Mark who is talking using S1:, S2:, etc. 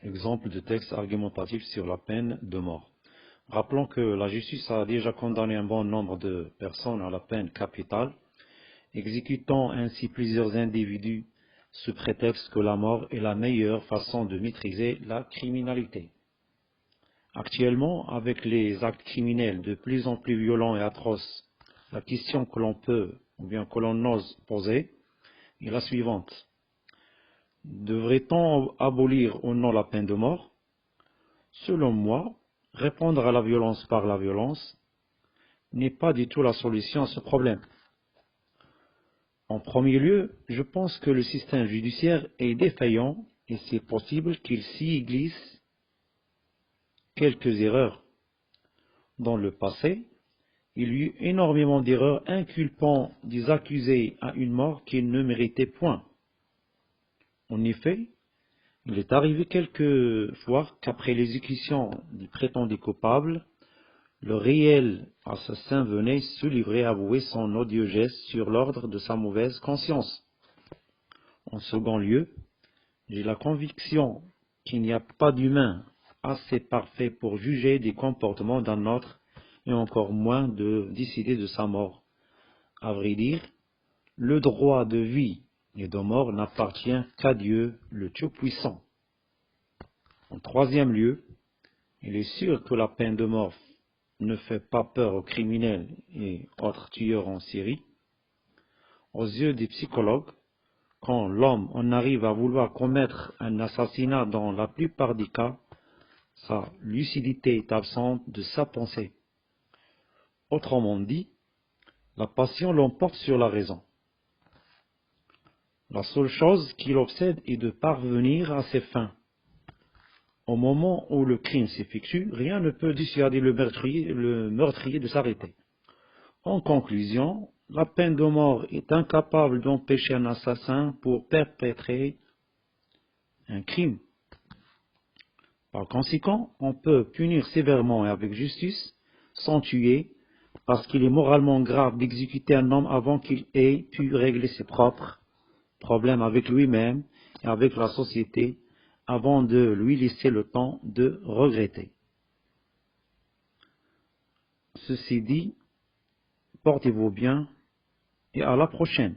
S1: Exemple de texte argumentatif sur la peine de mort. Rappelons que la justice a déjà condamné un bon nombre de personnes à la peine capitale, exécutant ainsi plusieurs individus sous prétexte que la mort est la meilleure façon de maîtriser la criminalité. Actuellement, avec les actes criminels de plus en plus violents et atroces, la question que l'on peut ou bien que l'on ose poser est la suivante. Devrait-on abolir ou non la peine de mort? Selon moi, répondre à la violence par la violence n'est pas du tout la solution à ce problème. En premier lieu, je pense que le système judiciaire est défaillant et c'est possible qu'il s'y glisse quelques erreurs. Dans le passé, il y eut énormément d'erreurs inculpant des accusés à une mort qu'ils ne méritaient point. En effet, il est arrivé quelquefois qu'après l'exécution des prétendus coupables, le réel assassin venait se livrer à avouer son odieux geste sur l'ordre de sa mauvaise conscience. En second lieu, j'ai la conviction qu'il n'y a pas d'humain assez parfait pour juger des comportements d'un autre et encore moins de décider de sa mort. À vrai dire, le droit de vie et de mort n'appartient qu'à Dieu, le Tout-Puissant. En troisième lieu, il est sûr que la peine de mort ne fait pas peur aux criminels et autres tueurs en série. Aux yeux des psychologues, quand l'homme en arrive à vouloir commettre un assassinat dans la plupart des cas, sa lucidité est absente de sa pensée. Autrement dit, la passion l'emporte sur la raison. La seule chose qui l'obsède est de parvenir à ses fins. Au moment où le crime s'effectue, rien ne peut dissuader le meurtrier de s'arrêter. En conclusion, la peine de mort est incapable d'empêcher un assassin pour perpétrer un crime. Par conséquent, on peut punir sévèrement et avec justice, sans tuer, parce qu'il est moralement grave d'exécuter un homme avant qu'il ait pu régler ses propres problèmes avec lui-même et avec la société, avant de lui laisser le temps de regretter. Ceci dit, portez-vous bien et à la prochaine.